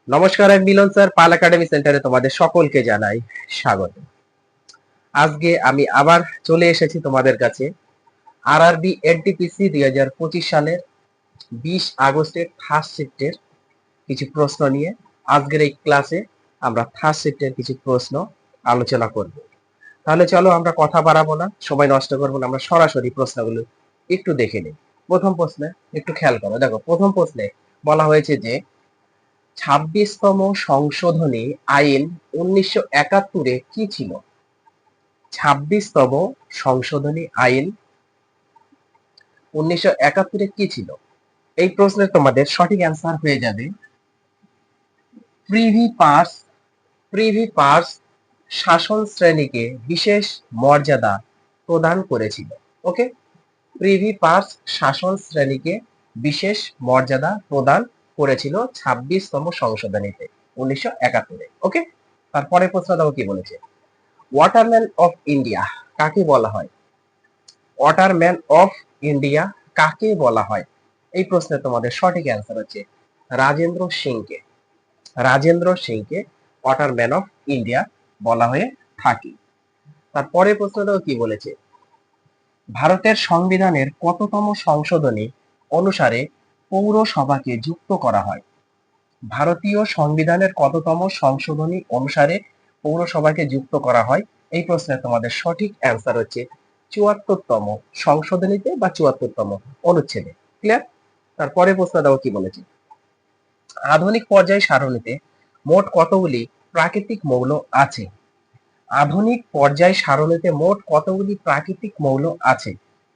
নমস্কার, আমি মিলন স্যার। পাল একাডেমি সেন্টারে তোমাদের সকলকে জানাই স্বাগত। আজকে আমি আবার চলে এসেছি তোমাদের কাছে আরআরবি এনটিপিসি 2025 সালের 20 আগস্টের ফার্স্ট শিফটের কিছু প্রশ্ন নিয়ে। আজকের এই ক্লাসে আমরা ফার্স্ট শিফটের কিছু প্রশ্ন আলোচনা করব। তাহলে চলো, আমরা কথা বাড়াবো না, সময় নষ্ট করবো না, আমরা সরাসরি প্রশ্নগুলো একটু দেখে নিই। প্রথম প্রশ্নে একটু খেয়াল করো। দেখো, প্রথম প্রশ্নে বলা হয়েছে যে 26তম সংশোধনী আইন 1971-এ কি ছিল? 26তম সংশোধনী আইন 1971-এ কি ছিল? এই প্রশ্নের তোমাদের সঠিক অ্যান্সার হয়ে যাবে প্রিভি পার্স। প্রিভি পার্স শাসন শ্রেণীকে বিশেষ মর্যাদা প্রদান করেছিল। ওকে, প্রিভি পার্স শাসন শ্রেণীকে বিশেষ মর্যাদা প্রদান করেছিল 26তম সংশোধনীতে 1971-এ। ওকে, তারপরে প্রশ্ন দেখো কি বলেছে। ওয়াটারম্যান অফ ইন্ডিয়া কাকে বলা হয়? ওয়াটারম্যান অফ ইন্ডিয়া কাকে বলা হয়? এই প্রশ্নে তোমাদের সঠিক অ্যান্সার হচ্ছে রাজেন্দ্র সিংকে। রাজেন্দ্র সিংকে ওয়াটারম্যান অফ ইন্ডিয়া বলা হয়ে থাকে। তারপরে প্রশ্নটাও কি বলেছে, ভারতের সংবিধানের কততম সংশোধনী অনুসারে পৌরসভাকে যুক্ত করা হয়? ভারতীয় সংবিধানের কততম সংশোধনী অনুসারে পৌরসভাকে যুক্ত করা হয়? এই প্রশ্নে তোমাদের সঠিক অ্যান্সার হচ্ছে 74তম সংশোধনীতে বা 74তম অনুচ্ছেদে। ক্লিয়ার? তারপরে প্রশ্ন দেখো কি বলেছে, আধুনিক পর্যায় সারণীতে মোট কতগুলি প্রাকৃতিক মৌল আছে? আধুনিক পর্যায় সারণীতে মোট কতগুলি প্রাকৃতিক মৌল আছে?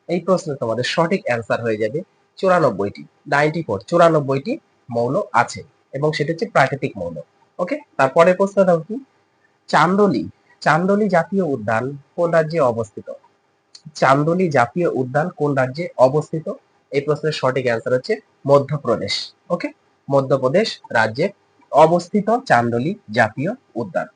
এই প্রশ্নে তোমাদের সঠিক অ্যান্সার হয়ে যাবে 94টি। 94, 94টি মৌল আছে এবং সেটা হচ্ছে প্রাকৃতিক মৌল। ওকে, তারপরে প্রশ্ন দাও কি, চান্দোলি চান্দোলি জাতীয় উদ্যান কোন রাজ্যে অবস্থিত? চান্দোলি জাতীয় উদ্যান কোন রাজ্যে অবস্থিত? এই প্রশ্নের সঠিক অ্যান্সার হচ্ছে মধ্যপ্রদেশ। ওকে, মধ্যপ্রদেশ রাজ্যে অবস্থিত চান্দোলি জাতীয় উদ্যান।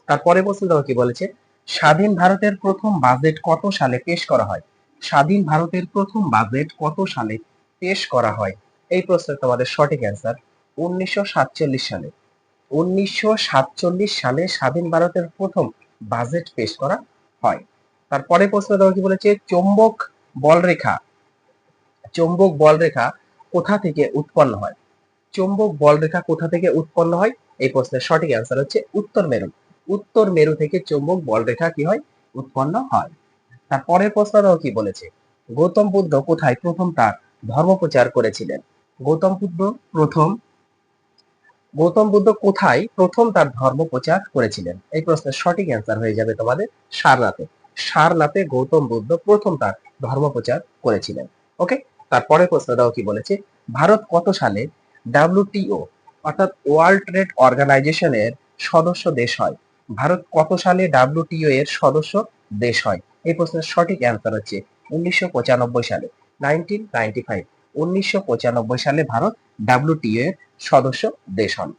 তারপরে প্রশ্ন দেখো কি বলেছে, স্বাধীন ভারতের প্রথম বাজেট কত সালে পেশ করা হয়? স্বাধীন ভারতের প্রথম বাজেট কত সালে পেশ করা হয়? এই প্রশ্নের তোমাদের সঠিক অ্যান্সার 1947 সালে। 1947 সালে স্বাধীন ভারতের প্রথম বাজেট পেশ করা হয়। তারপরে প্রশ্ন দেখো কি বলেছে, চৌম্বক বলরেখা কোথা থেকে উৎপন্ন হয়? চৌম্বক বলরেখা কোথা থেকে উৎপন্ন হয়? এই প্রশ্নের সঠিক অ্যান্সার হচ্ছে উত্তর মেরু। উত্তর মেরু থেকে চৌম্বক বলরেখা কি হয়? উৎপন্ন হয়। তারপরের প্রশ্নটাও কি বলেছে, গৌতম বুদ্ধ কোথায় প্রথম তার ধর্ম প্রচার করেছিলেন? গৌতম বুদ্ধ প্রথম গৌতম বুদ্ধ কোথায় প্রথম তার ধর্ম প্রচার করেছিলেন? এই প্রশ্নের সঠিক অ্যান্সার হয়ে যাবে তোমাদের সারনাথে। সারনাথে গৌতম বুদ্ধ প্রথম তার ধর্ম প্রচার করেছিলেন। ওকে, তারপরে প্রশ্নটাও কি বলেছে, ভারত কত সালে ডাব্লিউটিও অর্থাৎ ওয়ার্ল্ড ট্রেড অর্গানাইজেশনের সদস্য দেশ হয়? ভারত কত সালে ডাব্লিউটিও এর সদস্য দেশ হয়? এই প্রশ্নের সঠিক অ্যান্সার হচ্ছে 1995 সালে। 1995, 1995 সালে ভারত ডাব্লিউটিও এর সদস্য দেশ হন।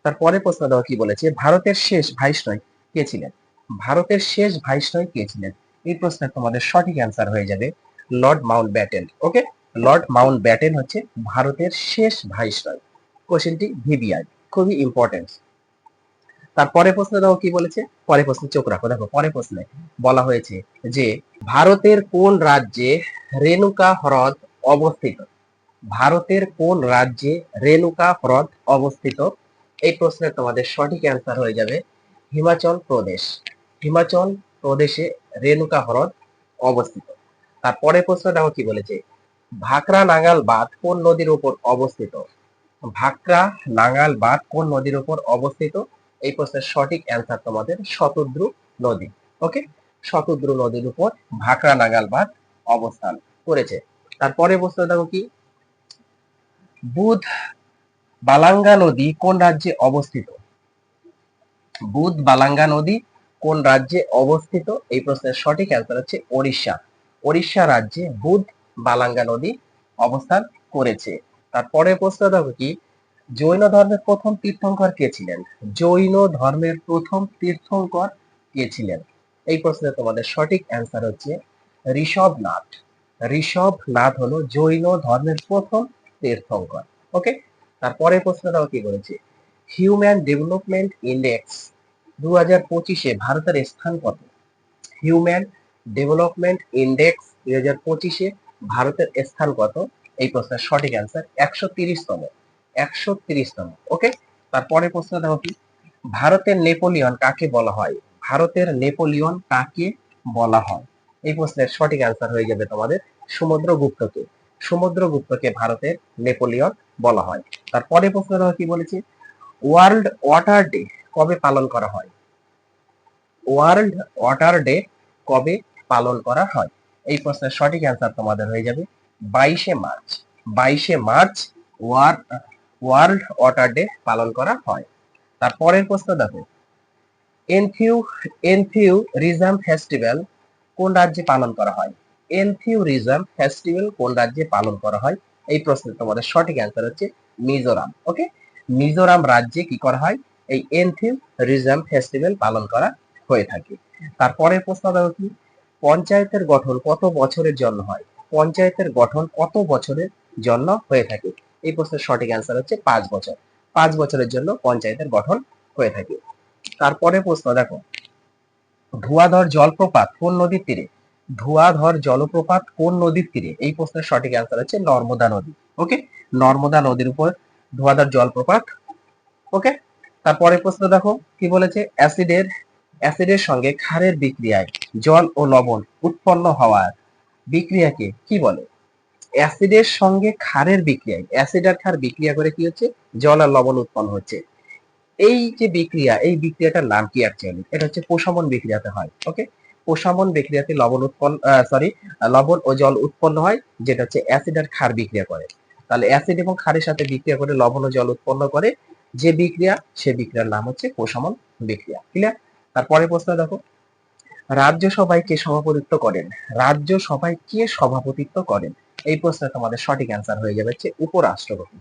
তারপরে প্রশ্ন দেওয়া কি বলেছে, ভারতের শেষ ভাইসরয় কে ছিলেন? ভারতের শেষ ভাইসরয় কে ছিলেন? এই প্রশ্নের তোমাদের সঠিক অ্যান্সার হয়ে যাবে লর্ড মাউন্ট ব্যাটেন। ওকে, লর্ড মাউন্ট ব্যাটেন হচ্ছে ভারতের শেষ ভাইসরয়। কোশ্চেনটি ভিভিআই, খুবই ইম্পর্টেন্ট। তারপরে প্রশ্ন দেখো কি বলেছে, পরে প্রশ্নে চোখ রাখো। দেখো, পরে প্রশ্নে বলা হয়েছে যে ভারতের কোন রাজ্যে রেণুকা হ্রদ অবস্থিত? ভারতের কোন রাজ্যে রেণুকা হ্রদ অবস্থিত? এই প্রশ্নের তোমাদের সঠিক অ্যান্সার হয়ে যাবে হিমাচল প্রদেশ। হিমাচল প্রদেশে রেণুকা হ্রদ অবস্থিত। তারপরে প্রশ্ন দেখো কি বলেছে, ভাকরা নাঙ্গাল বাঁধ কোন নদীর উপর অবস্থিত? ভাকরা নাঙ্গাল বাঁধ কোন নদীর উপর অবস্থিত? এই প্রশ্নের সঠিক অ্যান্সার তোমাদের শতদ্রু নদী। ওকে, শতদ্রু নদীর উপর ভাকরা নাঙ্গাল বাঁধ অবস্থান করেছে। তারপরে প্রশ্ন দেখো কি, বুধ বালাঙ্গা নদী কোন রাজ্যে অবস্থিত? বুধ বালাঙ্গা নদী কোন রাজ্যে অবস্থিত? এই প্রশ্নের সঠিক অ্যান্সার হচ্ছে ওড়িশা। ওড়িশা রাজ্যে বুধ বালাঙ্গা নদী অবস্থান করেছে। তারপরে প্রশ্ন দেখো কি, জৈন ধর্মের প্রথম তীর্থঙ্কর কে ছিলেন? জৈন ধর্মের প্রথম তীর্থঙ্কর কে ছিলেন? এই প্রশ্নে তোমাদের সঠিক অ্যান্সার হচ্ছে ঋষভনাথ। ঋষভনাথ হলো জৈন ধর্মের প্রথম তীর্থঙ্কর। ওকে, তারপরে প্রশ্নটাও কি বলেছে, হিউম্যান ডেভেলপমেন্ট ইন্ডেক্স 2025-এ ভারতের স্থান কত? হিউম্যান ডেভেলপমেন্ট ইন্ডেক্স 2025-এ ভারতের স্থান কত? এই প্রশ্নের সঠিক অ্যান্সার 130তম। 130তম। ওকে, তারপরে প্রশ্ন দেখো কি, ভারতের নেপোলিয়ন কাকে বলা হয়? ভারতের নেপোলিয়ন কাকে বলা হয়? এই প্রশ্নের সঠিক অ্যান্সার হয়ে যাবে তোমাদের সমুদ্রগুপ্তকে। সমুদ্রগুপ্তকে ভারতের নেপোলিয়ন বলা হয়। তারপরে প্রশ্ন দেখো কি বলেছি, ওয়ার্ল্ড ওয়াটার ডে কবে পালন করা হয়? ওয়ার্ল্ড ওয়াটার ডে কবে পালন করা হয়? এই প্রশ্নের সঠিক অ্যান্সার তোমাদের হয়ে যাবে 22শে মার্চ। 22শে মার্চ ওয়ার্ল্ড ওয়াটার ডে পালন করা হয়। তারপরের প্রশ্ন দেখো, এনথিউরিজম ফেস্টিভ্যাল কোন রাজ্যে পালন করা হয়? এনথিউরিজম ফেস্টিভ্যাল কোন রাজ্যে পালন করা হয়? এই প্রশ্নের তোমাদের সঠিক অ্যান্সার হচ্ছে মিজোরাম। ওকে, মিজোরাম রাজ্যে কি করা হয়? এই এনথিউরিজম ফেস্টিভ্যাল পালন করা হয়ে থাকে। তারপরের প্রশ্ন দেখো কি, পঞ্চায়েতের গঠন কত বছরের জন্য হয়? পঞ্চায়েতের গঠন কত বছরের জন্য হয়ে থাকে? এই প্রশ্নের সঠিক অ্যান্সার হচ্ছে 5 বছর। 5 বছরের জন্য পঞ্চায়েতের গঠন হয়ে থাকে। তারপরে প্রশ্ন দেখো, ধোঁয়াধর জলপ্রপাত কোন নদীর তীরে? ধোঁয়াধর জলপ্রপাত কোন নদীর তীরে? এই প্রশ্নের সঠিক অ্যান্সার হচ্ছে নর্মদা নদী। ওকে, নর্মদা নদীর উপর ধোঁয়াধর জলপ্রপাত। ওকে, তারপরে প্রশ্ন দেখো কি বলেছে, অ্যাসিডের সঙ্গে ক্ষারের বিক্রিয়ায় জল ও লবণ উৎপন্ন হওয়ার বিক্রিয়াকে কি বলে? অ্যাসিডের সঙ্গে ক্ষারের বিক্রিয়ায়, অ্যাসিড আর ক্ষার বিক্রিয়া করে কি হচ্ছে? জল আর লবণ উৎপন্ন হচ্ছে। এই যে বিক্রিয়া, এই বিক্রিয়াটার নাম কি অ্যাকচুয়ালি? এটা হচ্ছে প্রশমন বিক্রিয়াতে হয়। ওকে, প্রশমন বিক্রিয়াতে লবণ ও জল উৎপন্ন হয়, যেটা হচ্ছে অ্যাসিড আর ক্ষার বিক্রিয়া করে। তাহলে অ্যাসিড এবং ক্ষারের সাথে বিক্রিয়া করে লবণ ও জল উৎপন্ন করে যে বিক্রিয়া, সে বিক্রিয়ার নাম হচ্ছে প্রশমন বিক্রিয়া। ক্লিয়ার? তারপরে প্রশ্ন দেখো, রাজ্যসভায় কে সভাপতিত্ব করেন? রাজ্যসভায় কে সভাপতিত্ব করেন? এই প্রশ্নের তোমাদের সঠিক অ্যান্সার হয়ে যাবে হচ্ছে উপরাষ্ট্রপতি।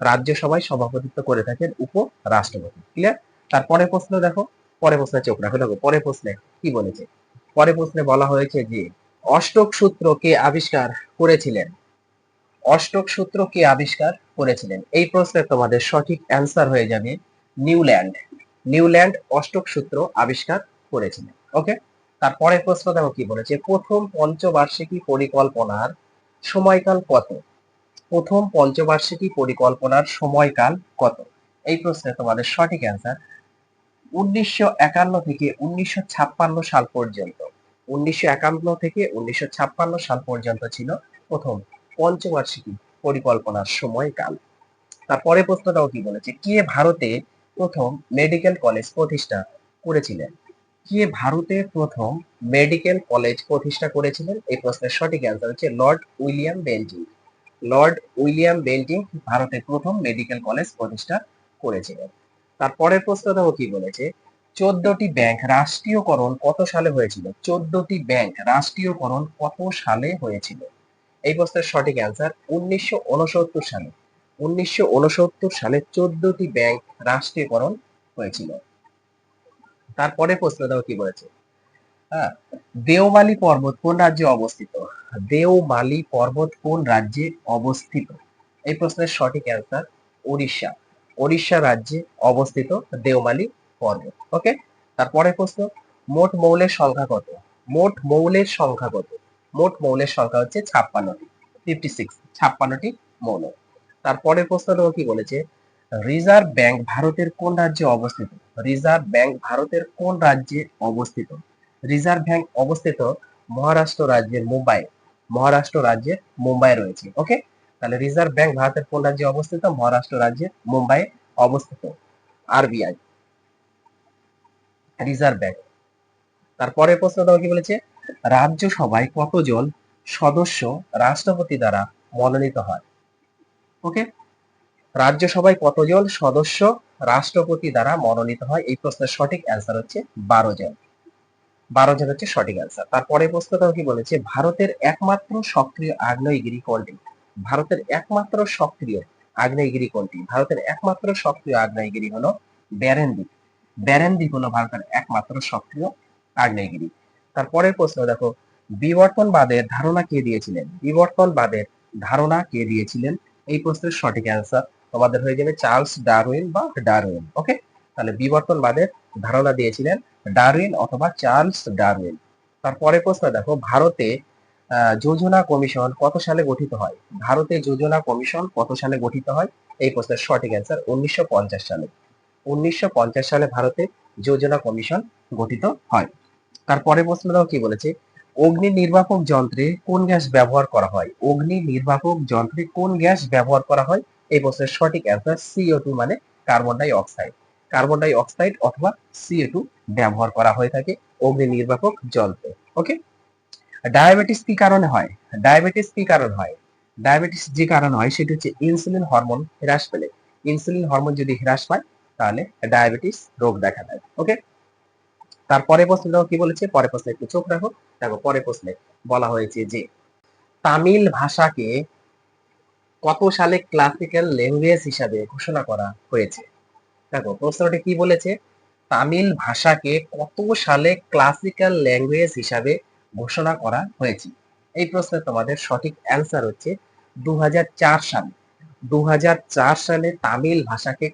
রাজ্যসভায় সভাপতিত্ব করে থাকেন উপরাষ্ট্রপতি। ক্লিয়ার? তারপরে প্রশ্ন দেখো, পরে প্রশ্নে চোখ রাখো। দেখো পরে প্রশ্নে কি বলেছে, পরে প্রশ্নে বলা হয়েছে যে অষ্টক সূত্র কে আবিষ্কার করেছিলেন? অষ্টক সূত্র কে আবিষ্কার করেছিলেন? এই প্রশ্নের তোমাদের সঠিক অ্যান্সার হয়ে যাবে নিউল্যান্ড। নিউল্যান্ড অষ্টক সূত্র আবিষ্কার করেছিলেন। ওকে, তারপরের প্রশ্ন দেখো কি বলেছে, প্রথম পঞ্চবার্ষিকী পরিকল্পনার সময়কাল কত? প্রথম পঞ্চবার্ষিকী পরিকল্পনার সময়কাল কত? এই প্রশ্নে তোমাদের সঠিক অ্যান্সার 1951 থেকে 1956 সাল পর্যন্ত। 1951 থেকে 1956 সাল পর্যন্ত ছিল প্রথম পঞ্চবার্ষিকী পরিকল্পনার সময়কাল। তারপরে প্রশ্নটাও কি বলেছে, কে ভারতে প্রথম মেডিকেল কলেজ প্রতিষ্ঠা করেছিলেন? কে ভারতে প্রথম মেডিকেল কলেজ প্রতিষ্ঠা করেছিলেন? এই প্রশ্নের সঠিক অ্যান্সার হচ্ছে Lord William Bentinck. Lord William Bentinck ভারতে প্রথম মেডিকেল কলেজ প্রতিষ্ঠা করেছিলেন। তারপরের প্রশ্ন দেখো কি বলেছে, 14টি ব্যাংক রাষ্ট্রীয়করণ কত সালে হয়েছিল? 14টি ব্যাংক রাষ্ট্রীয়করণ কত সালে হয়েছিল? এই প্রশ্নের সঠিক অ্যান্সার 1969 সালে। 1969 সালে 14টি ব্যাংক রাষ্ট্রীয়করণ হয়েছিল। তারপরে প্রশ্ন দেখো কি বলেছে, হ্যাঁ, দেওমালি পর্বত কোন রাজ্যে অবস্থিত? দেওমালি পর্বত কোন রাজ্যে অবস্থিত? এই প্রশ্নের সঠিক অ্যান্সার উড়িষ্যা। উড়িষ্যা রাজ্যে অবস্থিত দেওমালি পর্বত। ওকে, তারপরে প্রশ্ন, মোট মৌলের সংখ্যা কত? মোট মৌলের সংখ্যা কত? মোট মৌলের সংখ্যা হচ্ছে 56টি। 56, 56টি মৌল। তারপরে প্রশ্ন দেখো কি বলেছে, রিজার্ভ ব্যাংক ভারতের কোন রাজ্যে অবস্থিত? রিজার্ভ ব্যাংক ভারতের কোন রাজ্যে অবস্থিত? রিজার্ভ ব্যাংক অবস্থিত মহারাষ্ট্র রাজ্যের মুম্বাই। মহারাষ্ট্র রাজ্যের মুম্বাই রয়েছে। ওকে, তাহলে রিজার্ভ ব্যাংক ভারতের কোন রাজ্যে অবস্থিত? মহারাষ্ট্র রাজ্যের মুম্বাই অবস্থিত আরবিআই, রিজার্ভ ব্যাংক। তারপরে প্রশ্ন দাও কি বলেছে, রাজ্যসভায় কতজন সদস্য রাষ্ট্রপতি দ্বারা মনোনীত হয়? ওকে, রাজ্যসভায় কতজন সদস্য রাষ্ট্রপতি দ্বারা মনোনীত হয়? এই প্রশ্নের সঠিক অ্যান্সার হচ্ছে 12 জন। 12 জন হচ্ছে সঠিক অ্যান্সার। তারপরে প্রশ্নটাও কি বলেছে, ভারতের একমাত্র সক্রিয় আগ্নেয়গিরি কোনটি? ভারতের একমাত্র সক্রিয় আগ্নেয়গিরি কোনটি? ভারতের একমাত্র সক্রিয় আগ্নেয়গিরি হলো ব্যারেন দ্বীপ। ব্যারেন দ্বীপ হলো ভারতের একমাত্র সক্রিয় আগ্নেয়গিরি। তারপরের প্রশ্ন দেখো, বিবর্তনবাদের ধারণা কে দিয়েছিলেন? বিবর্তনবাদের ধারণা কে দিয়েছিলেন? এই প্রশ্নের সঠিক অ্যান্সার তোমাদের হয়ে যাবে চার্লস ডারউইন বা ডারউইন। ওকে, তাহলে বিবর্তনবাদের ধারণা দিয়েছিলেন ডারউইন অথবা চার্লস ডারউইন। তারপরে প্রশ্ন দেখো, ভারতে যোজনা কমিশন কত সালে গঠিত হয়? ভারতে যোজনা কমিশন কত সালে গঠিত হয়? এই প্রশ্নের সঠিক অ্যান্সার 1950 সালে। 1950 সালে ভারতে যোজনা কমিশন গঠিত হয়। তারপরে প্রশ্নটাও কি বলেছে, অগ্নি নির্বাপক যন্ত্রে কোন গ্যাস ব্যবহার করা হয়? অগ্নি নির্বাপক যন্ত্রে কোন গ্যাস ব্যবহার করা হয়? এই প্রশ্নের সঠিক অ্যান্সার CO2 মানে carbon die oxide. Carbon die oxide অথবা CO2 ব্যবহার করা হয়ে থাকে অগ্নি নির্বাপক যন্ত্রে। ওকে, ডায়াবেটিস কি কারণে হয়? ডায়াবেটিস কি কারণ হয়? ডায়াবেটিস যে কারণ হয় সেটা হচ্ছে ইনসুলিন হরমোন হ্রাস পেলে। ইনসুলিন হরমোন যদি হ্রাস পায় তাহলে ডায়াবেটিস রোগ দেখা দেয়। ওকে, তারপরে প্রশ্নটাও কি বলেছে, পরে প্রশ্নে একটু চোখ রাখো। দেখো পরে প্রশ্নে বলা হয়েছে যে তামিল ভাষাকে কত সালে ক্লাসিক্যাল ল্যাঙ্গুয়েজ হিসাবে ঘোষণা করা হয়েছে? দেখো প্রশ্নটি কি বলেছে, তামিল ভাষাকে কত সালে ক্লাসিক্যাল ল্যাঙ্গুয়েজ হিসাবে ঘোষণা করা হয়েছে? এই প্রশ্নের তোমাদের সঠিক অ্যান্সার হচ্ছে 2004 সালে। 2004 সালে তামিল ভাষাকে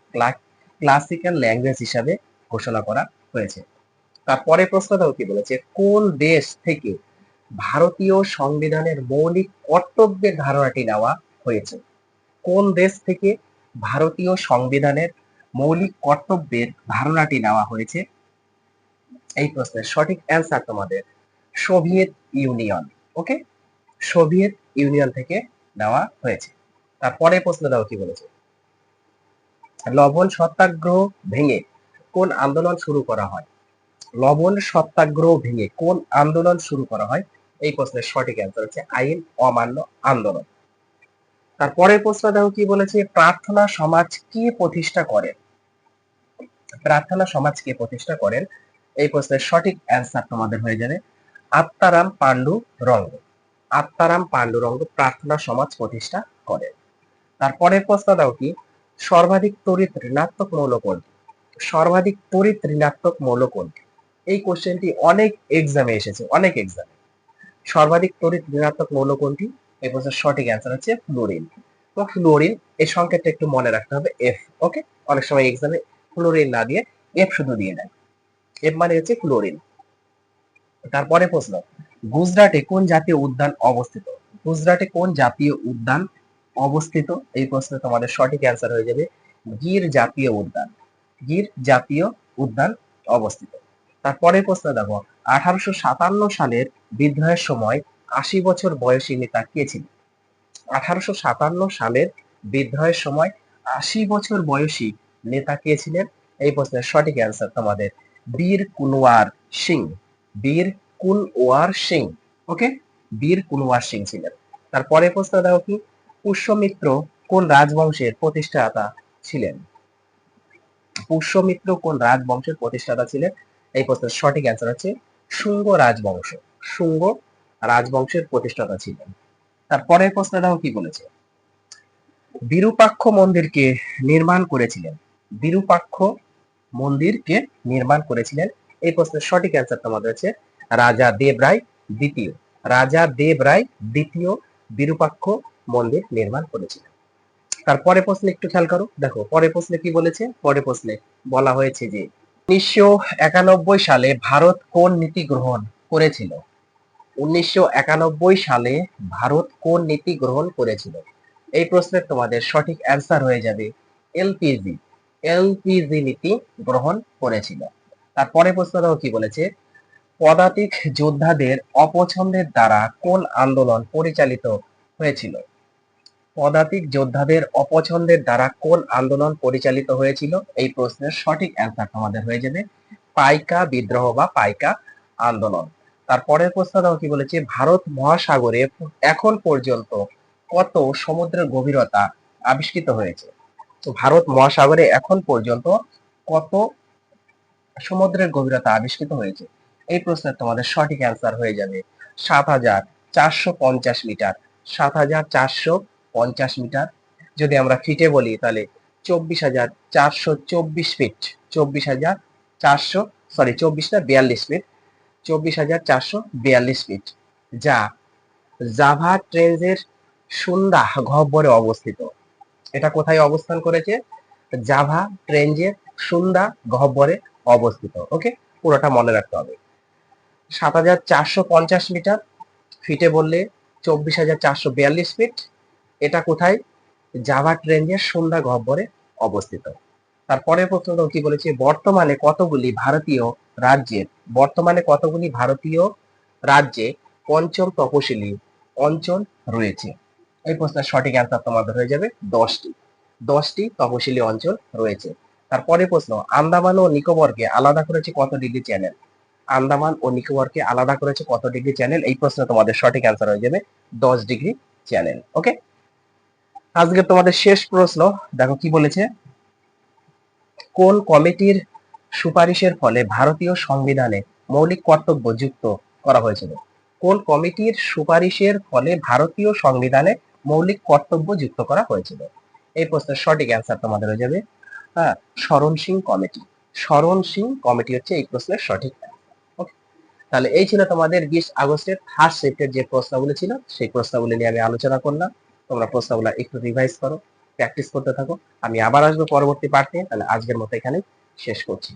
ক্লাসিক্যাল ল্যাঙ্গুয়েজ হিসাবে ঘোষণা করা হয়েছে। তারপরে প্রশ্নটাও কি বলেছে, কোন দেশ থেকে ভারতীয় সংবিধানের মৌলিক কর্তব্যের ধারণাটি নেওয়া হয়েছে? কোন দেশ থেকে ভারতীয় সংবিধানের মৌলিক কর্তব্যের ধারণাটি নেওয়া হয়েছে? এই প্রশ্নের সঠিক অ্যান্সার তোমাদের সোভিয়েত ইউনিয়ন। ওকে, সোভিয়েত ইউনিয়ন থেকে নেওয়া হয়েছে। তারপরে প্রশ্নটাও কি বলেছে, লবণ সত্যাগ্রহ ভেঙে কোন আন্দোলন শুরু করা হয়? লবণ সত্যাগ্রহ ভেঙে কোন আন্দোলন শুরু করা হয়? এই প্রশ্নের সঠিক অ্যান্সার হচ্ছে আইন অমান্য আন্দোলন। তারপরের প্রশ্ন দেখো কি বলেছে, প্রার্থনা সমাজ কে প্রতিষ্ঠা করেন? প্রার্থনা সমাজ কে প্রতিষ্ঠা করেন? এই প্রশ্নের সঠিক অ্যান্সার তোমাদের হয়ে যাবে আত্মারাম পান্ডু রঙ্গ। আত্মারাম পান্ডু রঙ্গ প্রার্থনা সমাজ প্রতিষ্ঠা করেন। তারপরের প্রশ্ন দাও কি, সর্বাধিক তড়িৎ ঋণাত্মক মৌল কোনটি? সর্বাধিক তড়িৎ ঋণাত্মক মৌল কোনটি? এই কোশ্চেনটি অনেক এক্সামে এসেছে, অনেক এক্সামে। সর্বাধিক তড়িৎ ঋণাত্মক মৌল কোনটি? এই প্রশ্নের সঠিক অ্যান্সার হচ্ছে ফ্লোরিন। তো ফ্লোরিন এই সংকেতটা একটু মনে রাখতে হবে, এফ। ওকে, অনেক সময় এক্সামে ফ্লোরিন না দিয়ে এফ শুধু দিয়ে দেয়। এফ মানে হচ্ছে ফ্লোরিন। তারপরে প্রশ্ন, গুজরাটে কোন জাতীয় উদ্যান অবস্থিত? গুজরাটে কোন জাতীয় উদ্যান অবস্থিত? এই প্রশ্নে তোমাদের সঠিক অ্যান্সার হয়ে যাবে গির জাতীয় উদ্যান। গির জাতীয় উদ্যান অবস্থিত। তারপরে প্রশ্ন দেখো, 1857 সালের বিদ্রোহের সময় 80 বছর বয়সী নেতা কে ছিলেন? 1857 সালের বিদ্রোহের সময় 80 বছর বয়সী নেতা কে ছিলেন? এই প্রশ্নের সঠিক অ্যান্সার তোমাদের বীর কুনওয়ার সিং। বীর কুনওয়ার সিং। ওকে, বীর কুনওয়ার সিং ছিলেন। তারপরে প্রশ্ন দেখো কি, পুষ্যমিত্র কোন রাজবংশের প্রতিষ্ঠাতা ছিলেন? পুষ্যমিত্র কোন রাজবংশের প্রতিষ্ঠাতা ছিলেন? এই প্রশ্নের সঠিক অ্যান্সার হচ্ছে শুঙ্গ রাজবংশ। শুঙ্গ রাজবংশের প্রতিষ্ঠাতা ছিলেন। তারপরের প্রশ্নটাও কি বলেছে, বিরূপাক্ষ মন্দিরকে নির্মাণ করেছিলেন? বিরূপাক্ষ মন্দিরকে নির্মাণ করেছিলেন? এই প্রশ্নের সঠিক অ্যান্সার তোমাদের হচ্ছে রাজা দেব রায় দ্বিতীয়। রাজা দেব রায় দ্বিতীয় বিরূপাক্ষ মন্দির নির্মাণ করেছিলেন। তারপরে প্রশ্নে একটু খেয়াল করো, দেখো পরে প্রশ্নে কি বলেছে। পরে প্রশ্নে বলা হয়েছে যে 1991 সালে ভারত কোন নীতি গ্রহণ করেছিল? 1991 সালে ভারত কোন নীতি গ্রহণ করেছিল? এই প্রশ্নের তোমাদের সঠিক অ্যান্সার হয়ে যাবে এলপিজি। এলপিজি নীতি গ্রহণ করেছিল। তারপরে প্রশ্নটাও কি বলেছে, পদাতিক যোদ্ধাদের অপছন্দের দ্বারা কোন আন্দোলন পরিচালিত হয়েছিল? পদাতিক যোদ্ধাদের অপছন্দের দ্বারা কোন আন্দোলন পরিচালিত হয়েছিল? এই প্রশ্নের সঠিক অ্যান্সার তোমাদের হয়ে যাবে পাইকা বিদ্রোহ বা পাইকা আন্দোলন। তারপরের প্রশ্নটাও কি বলেছে, ভারত মহাসাগরে এখন পর্যন্ত কত সমুদ্রের গভীরতা আবিষ্কৃত হয়েছে? তো ভারত মহাসাগরে এখন পর্যন্ত কত সমুদ্রের গভীরতা আবিষ্কৃত হয়েছে? এই প্রশ্নের তোমাদের সঠিক অ্যান্সার হয়ে যাবে 7,450 মিটার। 7,450 মিটার। যদি আমরা ফিটে বলি তাহলে 24,424 ফিট। 24,400, সরি 24 না 42 ফিট। 24,442 ফিট, যা জাভা ট্রেঞ্চের সুন্দা গহ্বরে অবস্থিত। এটা কোথায় অবস্থান করেছে? জাভা ট্রেঞ্জের সুন্দা গহ্বরে অবস্থিত। ওকে, পুরোটা মনে রাখতে হবে। ৭,৪৫০ মিটার, ফিটে বললে ২৪,৪৪২ ফিট। এটা কোথায়? জাভা ট্রেঞ্জের সুন্দা গহ্বরে অবস্থিত। তারপরের প্রশ্নটা কি বলেছে? বর্তমানে কতগুলি ভারতীয় রাজ্যে পঞ্চম তপশিলি অঞ্চল রয়েছে? এই প্রশ্নের সঠিক অ্যান্সার তোমাদের হয়ে যাবে 10টি। 10টি তপশিলি অঞ্চল রয়েছে। তারপরে প্রশ্ন, আন্দামান ও নিকোবরকে আলাদা করেছে কত ডিগ্রি চ্যানেল? আন্দামান ও নিকোবরকে আলাদা করেছে কত ডিগ্রি চ্যানেল? এই প্রশ্নে তোমাদের সঠিক অ্যান্সার হয়ে যাবে 10 ডিগ্রি চ্যানেল। ওকে, আজকে তোমাদের শেষ প্রশ্ন দেখো কি বলেছে। কোন কমিটির সুপারিশের ফলে ভারতীয় সংবিধানে মৌলিক কর্তব্য যুক্ত করা হয়েছিল? কোন কমিটির সুপারিশের ফলে ভারতীয় সংবিধানে মৌলিক কর্তব্য যুক্ত করা হয়েছিল? এই প্রশ্নের সঠিক অ্যান্সার তোমাদের হয়ে যাবে শরণ সিং কমিটি। শরণ সিং কমিটি হচ্ছে এই প্রশ্নের সঠিক অ্যান্সার। ওকে, তাহলে এই ছিল তোমাদের 20 আগস্টের ফার্স্ট শিফটের যে প্রশ্নগুলো ছিল সেই প্রশ্নগুলো নিয়ে আমি আলোচনা করলাম। তোমরা প্রশ্নগুলো একটু রিভাইজ করো, প্র্যাকটিস করতে থাকো। আমি আবার আসবো পরবর্তী পার্ট নিয়ে। তাহলে আজকের মতো এখানে শেষ করছি।